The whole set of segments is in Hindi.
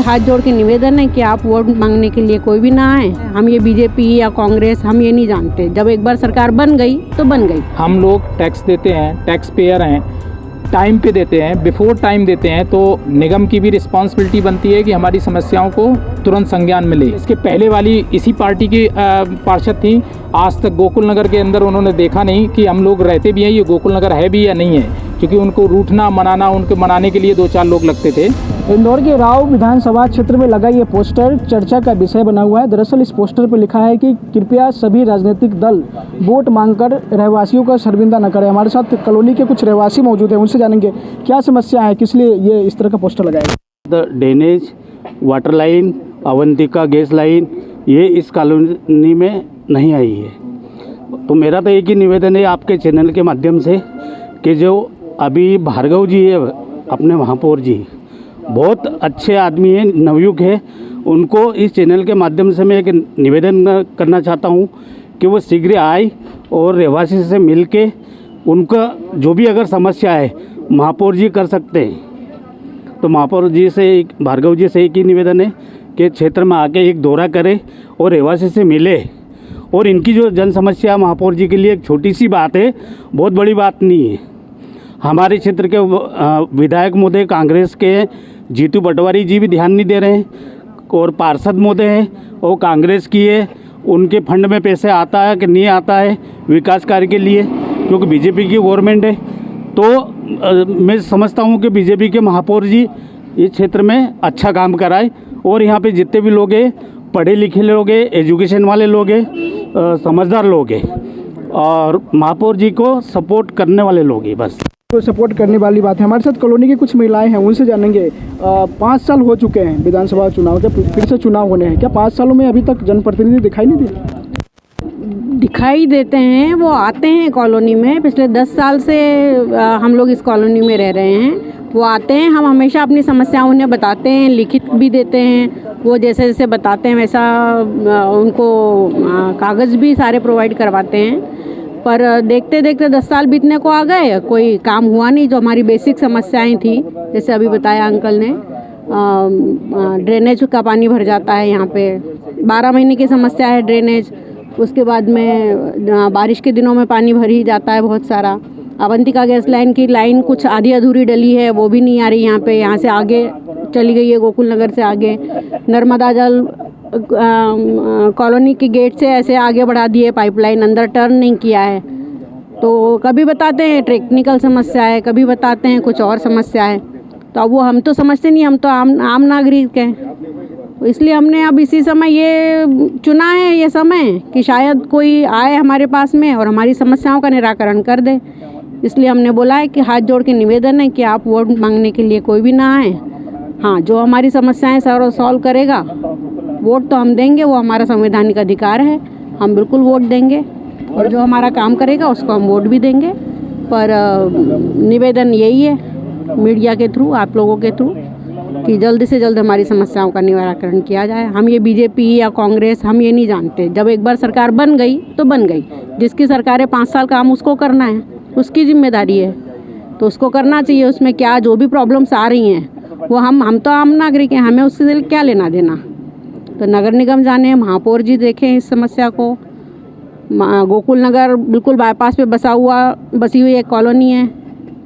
हाथ जोड़ के निवेदन है कि आप वोट मांगने के लिए कोई भी ना आए। हम ये बीजेपी या कांग्रेस हम ये नहीं जानते। जब एक बार सरकार बन गई तो बन गई। हम लोग टैक्स देते हैं, टैक्स पेयर हैं, टाइम पे देते हैं, बिफोर टाइम देते हैं, तो निगम की भी रिस्पॉन्सिबिलिटी बनती है कि हमारी समस्याओं को तुरंत संज्ञान मिले। इसके पहले वाली इसी पार्टी की पार्षद थी, आज तक गोकुल नगर के अंदर उन्होंने देखा नहीं कि हम लोग रहते भी हैं, ये गोकुल नगर है भी या नहीं है, क्योंकि उनको रूठना मनाना, उनको मनाने के लिए 2-4 लोग लगते थे। इंदौर के राव विधानसभा क्षेत्र में लगा ये पोस्टर चर्चा का विषय बना हुआ है। दरअसल इस पोस्टर पर लिखा है कि कृपया सभी राजनीतिक दल वोट मांगकर रहवासियों का शर्मिंदा न करें। हमारे साथ कॉलोनी के कुछ रहवासी मौजूद हैं, उनसे जानेंगे क्या समस्या है, किस लिए ये इस तरह का पोस्टर लगाया है। Drainage, water line, Avantika gas line ये इस कॉलोनी में नहीं आई है। तो मेरा तो एक ही निवेदन है आपके चैनल के माध्यम से कि जो अभी भार्गव जी है, अपने महापौर जी बहुत अच्छे आदमी हैं, नवयुग है, उनको इस चैनल के माध्यम से मैं एक निवेदन करना चाहता हूं कि वो शीघ्र आए और रहवासी से मिल के उनका जो भी अगर समस्या है महापौर जी कर सकते हैं। तो महापौर जी से, भार्गव जी से एक ही निवेदन है कि क्षेत्र में आके एक दौरा करे और रहवासी से मिले और इनकी जो जन समस्या महापौर जी के लिए एक छोटी सी बात है, बहुत बड़ी बात नहीं है। हमारे क्षेत्र के विधायक महोदय कांग्रेस के जीतू पटवारी जी भी ध्यान नहीं दे रहे हैं और पार्षद महोदय हैं और कांग्रेस की है, उनके फंड में पैसे आता है कि नहीं आता है विकास कार्य के लिए, क्योंकि बीजेपी की गवर्नमेंट है। तो मैं समझता हूं कि बीजेपी के महापौर जी इस क्षेत्र में अच्छा काम कराए और यहाँ पे जितने भी लोग हैं, पढ़े लिखे लोग हैं, एजुकेशन वाले लोग हैं, समझदार लोग हैं और महापौर जी को सपोर्ट करने वाले लोग हैं, बस तो सपोर्ट करने वाली बात है। हमारे साथ कॉलोनी की कुछ महिलाएं हैं, उनसे जानेंगे। 5 साल हो चुके हैं विधानसभा चुनाव के, फिर से चुनाव होने हैं, क्या 5 सालों में अभी तक जनप्रतिनिधि दिखाई नहीं दिए? दिखाई देते हैं, वो आते हैं कॉलोनी में। पिछले 10 साल से हम लोग इस कॉलोनी में रह रहे हैं। वो आते हैं, हम हमेशा अपनी समस्याएं उन्हें बताते हैं, लिखित भी देते हैं। वो जैसे जैसे बताते हैं वैसा उनको कागज़ भी सारे प्रोवाइड करवाते हैं। पर देखते देखते 10 साल बीतने को आ गए, कोई काम हुआ नहीं। जो हमारी बेसिक समस्याएं थी, जैसे अभी बताया अंकल ने, ड्रेनेज का पानी भर जाता है यहाँ पे, 12 महीने की समस्या है ड्रेनेज। उसके बाद में बारिश के दिनों में पानी भर ही जाता है बहुत सारा। अवंतिका गैस लाइन की लाइन कुछ आधी अधूरी डली है, वो भी नहीं आ रही यहाँ पे। यहाँ से आगे चली गई है, गोकुल नगर से आगे। नर्मदा जल कॉलोनी के गेट से ऐसे आगे बढ़ा दिए पाइपलाइन, अंदर टर्न नहीं किया है। तो कभी बताते हैं टेक्निकल समस्या है, कभी बताते हैं कुछ और समस्या है। तो अब वो हम तो समझते नहीं, हम तो आम नागरिक हैं। इसलिए हमने अब इसी समय ये चुना है, ये समय कि शायद कोई आए हमारे पास में और हमारी समस्याओं का निराकरण कर दे। इसलिए हमने बोला है कि हाथ जोड़ के निवेदन है कि आप वोट मांगने के लिए कोई भी ना आए। हाँ, जो हमारी समस्याएं सॉल्व करेगा वोट तो हम देंगे, वो हमारा संवैधानिक अधिकार है, हम बिल्कुल वोट देंगे। और जो हमारा काम करेगा उसको हम वोट भी देंगे। पर निवेदन यही है मीडिया के थ्रू, आप लोगों के थ्रू, कि जल्द से जल्द हमारी समस्याओं का निराकरण किया जाए। हम ये बीजेपी या कांग्रेस हम ये नहीं जानते। जब एक बार सरकार बन गई तो बन गई। जिसकी सरकार है 5 साल काम उसको करना है, उसकी जिम्मेदारी है, तो उसको करना चाहिए। उसमें क्या जो भी प्रॉब्लम्स आ रही हैं वो हम तो आम नागरिक हैं, हमें उससे क्या लेना देना। तो नगर निगम जाने, महापौर जी देखें इस समस्या को। गोकुल नगर बिल्कुल बाईपास पे बसी हुई एक कॉलोनी है,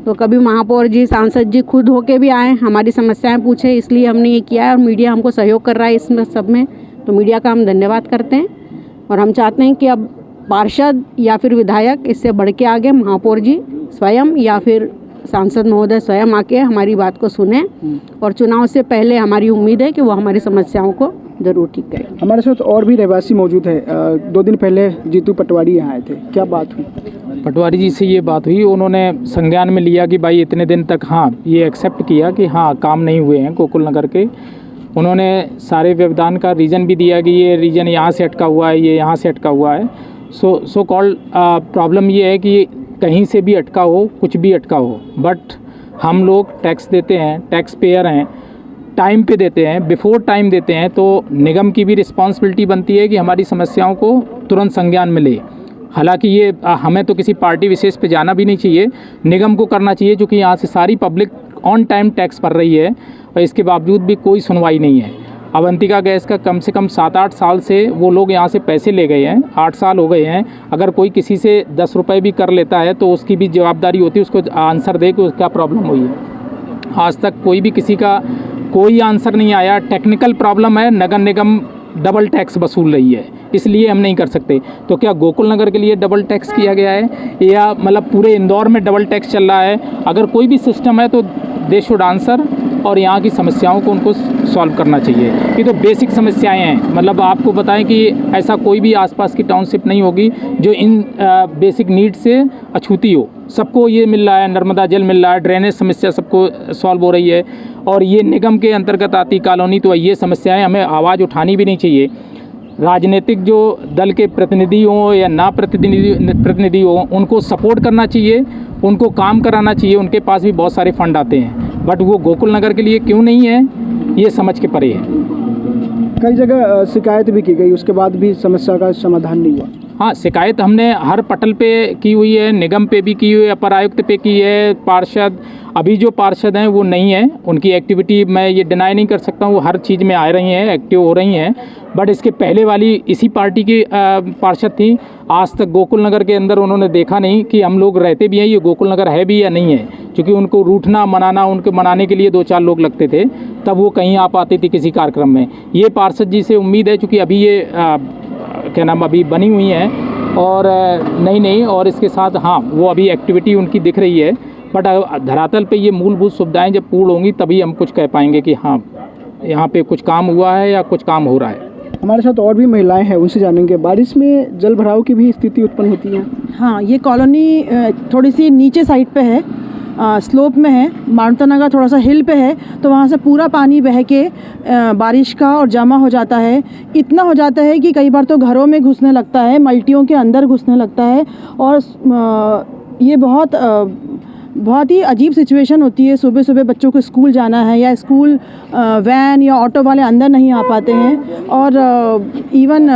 तो कभी महापौर जी, सांसद जी खुद होके भी आए, हमारी समस्याएं पूछे। इसलिए हमने ये किया है और मीडिया हमको सहयोग कर रहा है इसमें सब में। तो मीडिया का हम धन्यवाद करते हैं और हम चाहते हैं कि अब पार्षद या फिर विधायक इससे बढ़ के आगे महापौर जी स्वयं या फिर सांसद महोदय स्वयं आके हमारी बात को सुने। और चुनाव से पहले हमारी उम्मीद है कि वो हमारी समस्याओं को ज़रूर ठीक करें। हमारे साथ और भी रहवासी मौजूद है। 2 दिन पहले जीतू पटवारी यहाँ आए थे, क्या बात हुई? पटवारी जी से ये बात हुई, उन्होंने संज्ञान में लिया कि भाई इतने दिन तक, हाँ ये एक्सेप्ट किया कि हाँ काम नहीं हुए हैं गोकुल नगर के। उन्होंने सारे व्यवधान का रीज़न भी दिया कि ये रीजन यहाँ से अटका हुआ है, ये यहाँ से अटका हुआ है। सो कॉल्ड प्रॉब्लम ये है कि कहीं से भी अटका हो, कुछ भी अटका हो, बट हम लोग टैक्स देते हैं, टैक्स पेयर हैं, टाइम पे देते हैं, बिफोर टाइम देते हैं, तो निगम की भी रिस्पॉन्सिबिलिटी बनती है कि हमारी समस्याओं को तुरंत संज्ञान मिले। हालांकि ये हमें तो किसी पार्टी विशेष पे जाना भी नहीं चाहिए, निगम को करना चाहिए, क्योंकि यहाँ से सारी पब्लिक ऑन टाइम टैक्स भर रही है और इसके बावजूद भी कोई सुनवाई नहीं है। अवंतिका गैस का कम से कम 7-8 साल से वो लोग यहाँ से पैसे ले गए हैं, 8 साल हो गए हैं। अगर कोई किसी से 10 रुपये भी कर लेता है तो उसकी भी जवाबदारी होती है, उसको आंसर दे कि उसका प्रॉब्लम हुई है। आज तक कोई भी किसी का कोई आंसर नहीं आया। टेक्निकल प्रॉब्लम है, नगर निगम डबल टैक्स वसूल रही है, इसलिए हम नहीं कर सकते। तो क्या गोकुल नगर के लिए डबल टैक्स किया गया है या मतलब पूरे इंदौर में डबल टैक्स चल रहा है? अगर कोई भी सिस्टम है तो दे शुड आंसर और यहाँ की समस्याओं को उनको सॉल्व करना चाहिए। ये तो बेसिक समस्याएं हैं। मतलब आपको बताएं कि ऐसा कोई भी आसपास की टाउनशिप नहीं होगी जो इन बेसिक नीड से अछूती हो। सबको ये मिल रहा है, नर्मदा जल मिल रहा है, ड्रेनेज समस्या सबको सॉल्व हो रही है, और ये निगम के अंतर्गत आती कॉलोनी। तो ये समस्याएं हमें आवाज़ उठानी भी नहीं चाहिए। राजनीतिक जो दल के प्रतिनिधि हों या ना प्रतिनिधि हों, उनको सपोर्ट करना चाहिए, उनको काम कराना चाहिए। उनके पास भी बहुत सारे फंड आते हैं, बट वो गोकुल नगर के लिए क्यों नहीं है, ये समझ के परे है। कई जगह शिकायत भी की गई, उसके बाद भी समस्या का समाधान नहीं हुआ। हाँ, शिकायत हमने हर पटल पे की हुई है, निगम पे भी की हुई है, अपर आयुक्त पे की है, पार्षद अभी जो पार्षद हैं वो नहीं है, उनकी एक्टिविटी मैं ये डिनाई नहीं कर सकता हूँ, वो हर चीज़ में आ रही हैं, एक्टिव हो रही हैं। बट इसके पहले वाली इसी पार्टी की पार्षद थी। आज तक गोकुल नगर के अंदर उन्होंने देखा नहीं कि हम लोग रहते भी हैं, ये गोकुल नगर है भी या नहीं है। क्योंकि उनको रूठना मनाना, उनको मनाने के लिए 2-4 लोग लगते थे, तब वो कहीं आ पाती थी किसी कार्यक्रम में। ये पार्षद जी से उम्मीद है, चूँकि अभी ये क्या नाम अभी बनी हुई हैं और नहीं और इसके साथ हाँ वो अभी एक्टिविटी उनकी दिख रही है। बट धरातल पे ये मूलभूत सुविधाएं जब पूर्ण होंगी तभी हम कुछ कह पाएंगे कि हाँ यहाँ पे कुछ काम हुआ है या कुछ काम हो रहा है। हमारे साथ और भी महिलाएं हैं, उनसे जानेंगे। बारिश में जल भराव की भी स्थिति उत्पन्न होती है। हाँ, ये कॉलोनी थोड़ी सी नीचे साइड पे है, स्लोप में है। मारुति नगर थोड़ा सा हिल पे है, तो वहाँ से पूरा पानी बह के बारिश का और जमा हो जाता है। इतना हो जाता है कि कई बार तो घरों में घुसने लगता है, मल्टियों के अंदर घुसने लगता है। और ये बहुत ही अजीब सिचुएशन होती है। सुबह सुबह बच्चों को स्कूल जाना है या स्कूल वैन या ऑटो वाले अंदर नहीं आ पाते हैं, और इवन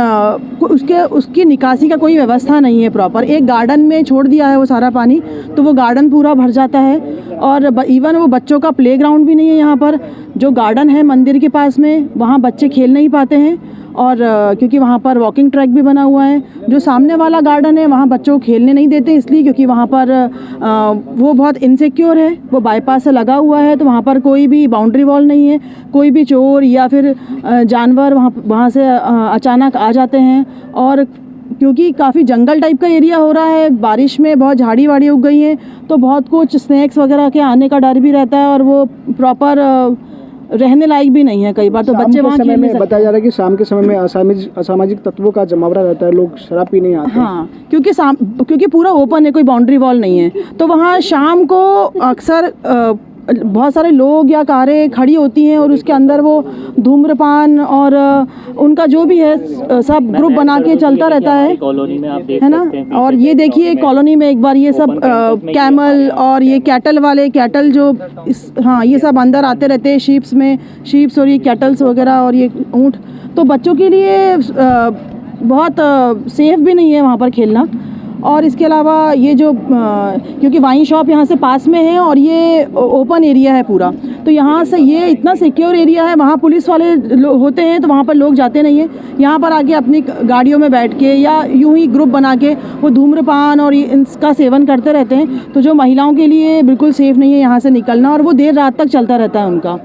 उसकी निकासी का कोई व्यवस्था नहीं है प्रॉपर। एक गार्डन में छोड़ दिया है वो सारा पानी, तो वो गार्डन पूरा भर जाता है। और इवन वो बच्चों का प्लेग्राउंड भी नहीं है यहाँ पर। जो गार्डन है मंदिर के पास में, वहाँ बच्चे खेल नहीं पाते हैं, और क्योंकि वहाँ पर वॉकिंग ट्रैक भी बना हुआ है। जो सामने वाला गार्डन है वहाँ बच्चों को खेलने नहीं देते, इसलिए क्योंकि वहाँ पर वो बहुत इनसिक्योर है, वो बाईपास से लगा हुआ है, तो वहाँ पर कोई भी बाउंड्री वॉल नहीं है। कोई भी चोर या फिर जानवर वहाँ से अचानक आ जाते हैं। और क्योंकि काफ़ी जंगल टाइप का एरिया हो रहा है, बारिश में बहुत झाड़ी वाड़ी उग गई हैं, तो बहुत कुछ स्नैक्स वगैरह के आने का डर भी रहता है, और वो प्रॉपर रहने लायक भी नहीं है। कई बार तो बच्चे वहाँ खेल नहीं सकते। बताया जा रहा है कि शाम के समय में असामाजिक तत्वों का जमावड़ा रहता है, लोग शराब पीने आते हैं। हाँ, क्योंकि पूरा ओपन है, कोई बाउंड्री वॉल नहीं है, तो वहाँ शाम को अक्सर बहुत सारे लोग या कारें खड़ी होती हैं, और उसके अंदर वो धूम्रपान और उनका जो भी है सब ग्रुप बना के चलता रहता है, कॉलोनी में आप देख है ना। और ये देखिए कॉलोनी में एक बार ये सब कैमल और ये कैटल वाले कैटल जो हाँ ये सब अंदर आते रहते हैं, शीप्स और ये कैटल्स वगैरह और ये ऊँट। तो बच्चों के लिए बहुत सेफ भी नहीं है वहाँ पर खेलना। और इसके अलावा ये जो क्योंकि वाइन शॉप यहाँ से पास में है और ये ओपन एरिया है पूरा, तो यहाँ से ये इतना सिक्योर एरिया है, वहाँ पुलिस वाले होते हैं तो वहाँ पर लोग जाते नहीं हैं। यहाँ पर आके अपनी गाड़ियों में बैठ के या यूं ही ग्रुप बना के वो धूम्रपान और इसका सेवन करते रहते हैं। तो जो महिलाओं के लिए बिल्कुल सेफ़ नहीं है यहाँ से निकलना, और वो देर रात तक चलता रहता है उनका।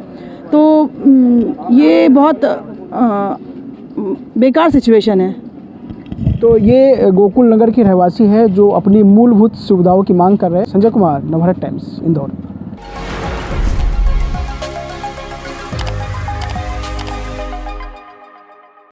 तो ये बहुत बेकार सिचुएशन है। तो ये गोकुल नगर के रहवासी है जो अपनी मूलभूत सुविधाओं की मांग कर रहे हैं। संजय कुमार, नवभारत टाइम्स, इंदौर।